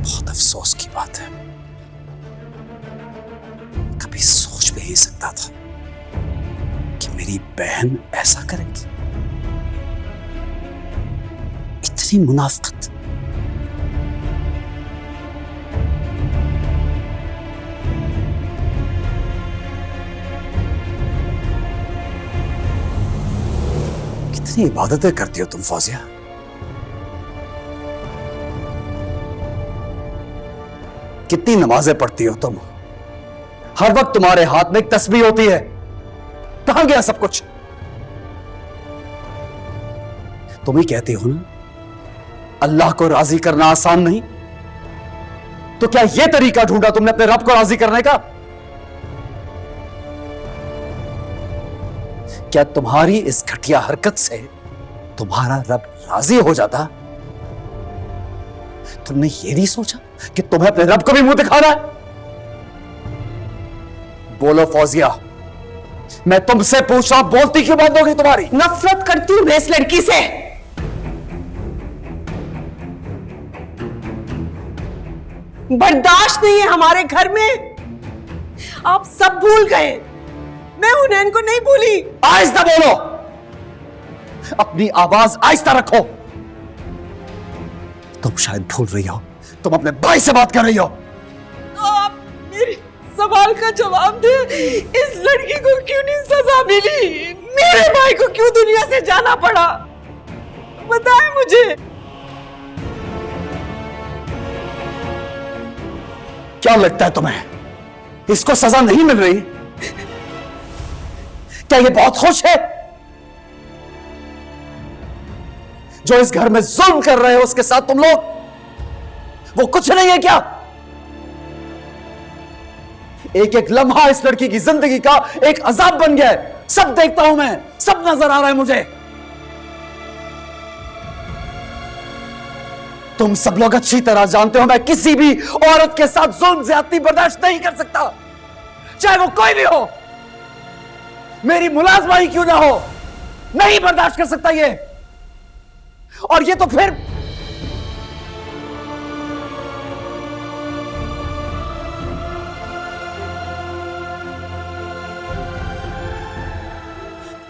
बहुत अफसोस की बात है, कभी सोच भी नहीं सकता था कि मेरी बहन ऐसा करेगी। इतनी मुनाफिकत। कितनी इबादतें करती हो तुम फौजिया। कितनी नमाजें पढ़ती हो तुम। हर वक्त तुम्हारे हाथ में एक तस्बीह होती है। कहां गया सब कुछ? तुम ही कहती हो ना, अल्लाह को राजी करना आसान नहीं। तो क्या यह तरीका ढूंढा तुमने अपने रब को राजी करने का? क्या तुम्हारी इस घटिया हरकत से तुम्हारा रब राजी हो जाता? तुमने ये नहीं सोचा कि तुम्हें अपने रब को भी मुंह दिखाना है? बोलो फौजिया, मैं तुमसे पूछ रहा हूं, बोलती क्यों बंद होगी तुम्हारी? नफरत करती हूं मैं इस लड़की से। बर्दाश्त नहीं है हमारे घर में। आप सब भूल गए, मैं हुनैन को नहीं भूली। आहिस्ता बोलो, अपनी आवाज आहिस्ता रखो। तुम शायद भूल रही हो, तुम अपने भाई से बात कर रही हो। आप मेरे सवाल का जवाब दे। इस लड़की को क्यों नहीं सजा मिली? मेरे भाई को क्यों दुनिया से जाना पड़ा? बताएं मुझे। क्या लगता है तुम्हें इसको सजा नहीं मिल रही? क्या ये बहुत खुश है? जो इस घर में जुल्म कर रहे हो उसके साथ तुम लोग, वो कुछ नहीं है क्या? एक एक लम्हा इस लड़की की जिंदगी का एक अजाब बन गया है। सब देखता हूं मैं, सब नजर आ रहा है मुझे। तुम सब लोग अच्छी तरह जानते हो, मैं किसी भी औरत के साथ जुल्म ज्यादती बर्दाश्त नहीं कर सकता, चाहे वो कोई भी हो, मेरी मुलाजमा ही क्यों ना हो। नहीं बर्दाश्त कर सकता ये। और ये तो फिर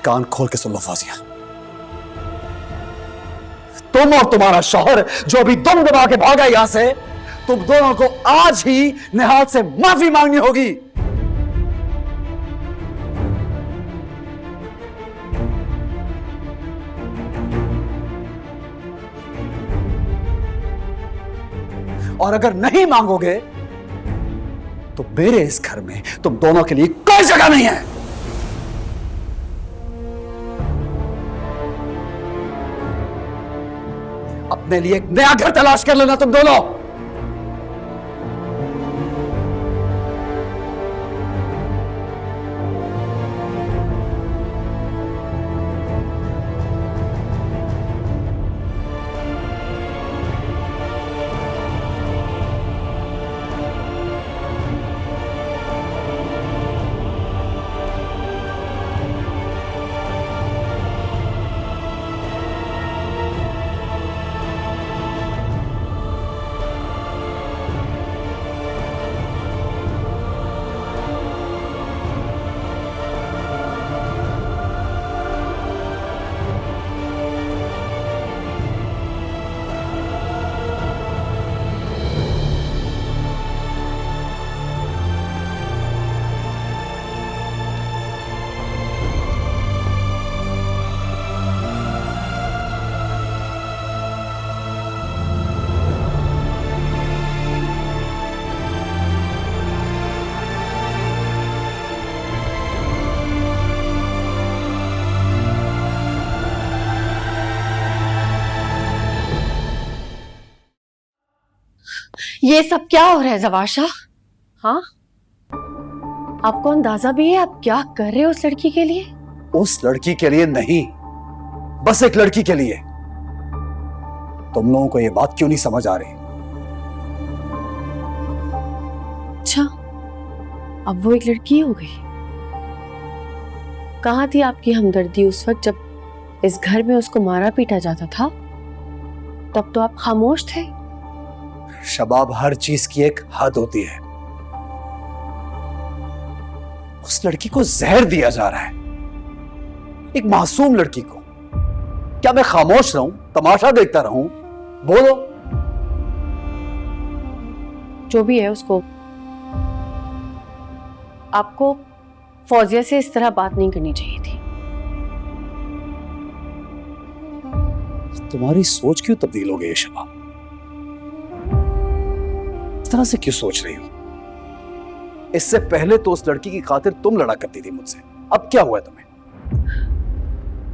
कान खोल के सुन लो फौजिया, तुम और तुम्हारा शौहर जो अभी दम दबा के भागा यहां से, तुम दोनों को आज ही निहाल से माफी मांगनी होगी। और अगर नहीं मांगोगे तो मेरे इस घर में तुम दोनों के लिए कोई जगह नहीं है। अपने लिए एक नया घर तलाश कर लेना तुम दोनों। ये सब क्या हो रहा है जवाशा? हाँ, आपको अंदाजा भी है आप क्या कर रहे हो उस लड़की के लिए? उस लड़की के लिए नहीं, बस एक लड़की के लिए। तुम लोगों को ये बात क्यों नहीं समझ आ रही? अच्छा, अब वो एक लड़की हो गई। कहाँ थी आपकी हमदर्दी उस वक्त जब इस घर में उसको मारा पीटा जाता था? तब तो आप खामोश थे। शबाब, हर चीज की एक हद होती है। उस लड़की को जहर दिया जा रहा है, एक मासूम लड़की को। क्या मैं खामोश रहूं, तमाशा देखता रहूं? बोलो। जो भी है उसको, आपको फौजिया से इस तरह बात नहीं करनी चाहिए थी। तुम्हारी सोच क्यों तब्दील हो गई है शबाब? इस तरह से क्यों सोच रही हो? इससे पहले तो उस लड़की की खातिर तुम लड़ा करती थी मुझसे, अब क्या हुआ तुम्हें?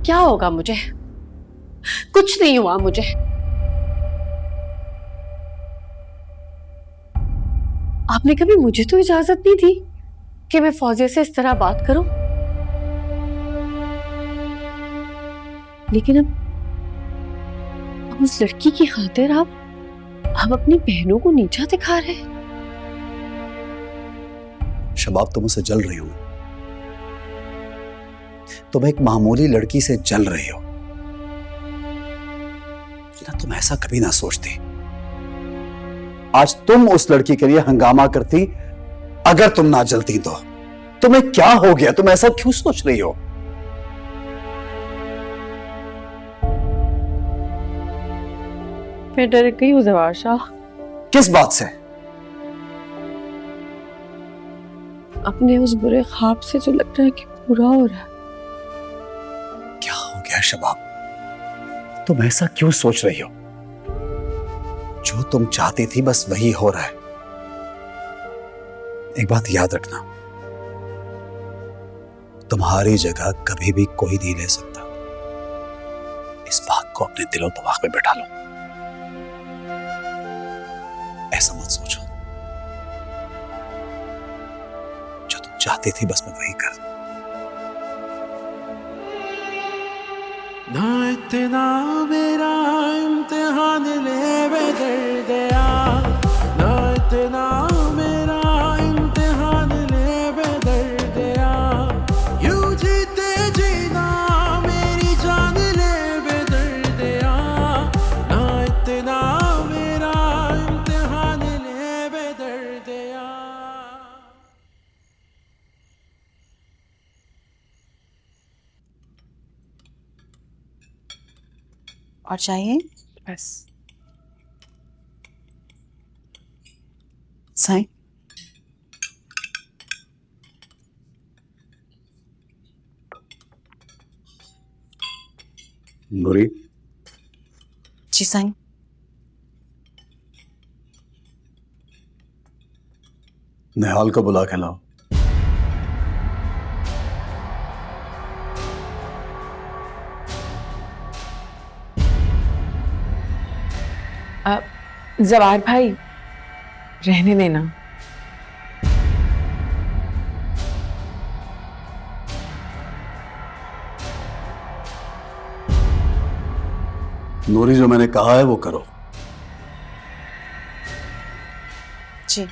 क्या होगा मुझे? कुछ नहीं हुआ मुझे। आपने कभी मुझे तो इजाजत नहीं दी कि मैं फौजिया से इस तरह बात करूं, लेकिन अब उस लड़की की खातिर आप अपनी बहनों को नीचा दिखा रहे हैं। शबाब, तुम उससे जल रही हो। तुम एक मामूली लड़की से जल रही हो, ना तुम ऐसा कभी ना सोचती। आज तुम उस लड़की के लिए हंगामा करती, अगर तुम ना जलती तो। तुम्हें क्या हो गया? तुम ऐसा क्यों सोच रही हो? मैं डर गई हूँ जवार शाह। किस बात से? अपने उस बुरे ख्वाब से जो लग रहा है कि पूरा हो रहा है। क्या हो गया शबाब? तुम ऐसा क्यों सोच रही हो? जो तुम चाहती थी बस वही हो रहा है। एक बात याद रखना, तुम्हारी जगह कभी भी कोई नहीं ले सकता। इस बात को अपने दिलो दिमाग में बैठा लो। ऐसा मत सोचो, जो तुम चाहती थी बस मैं वही कर। ना इतना मेरा इम्तिहान ले बेदर्दिया, ना इतना मेरा इम्तिहान ले बेदर्दिया, यूं जीते जीना मेरी जान ले बेदर्दिया, ना इतना मेरा इम्तिहान ले बेदर्दिया। और चाहिए? बस साईं, बुरी जी साईं। निहाल को बुला के लाओ। जवार भाई, रहने देना। नूरी, जो मैंने कहा है वो करो। जी।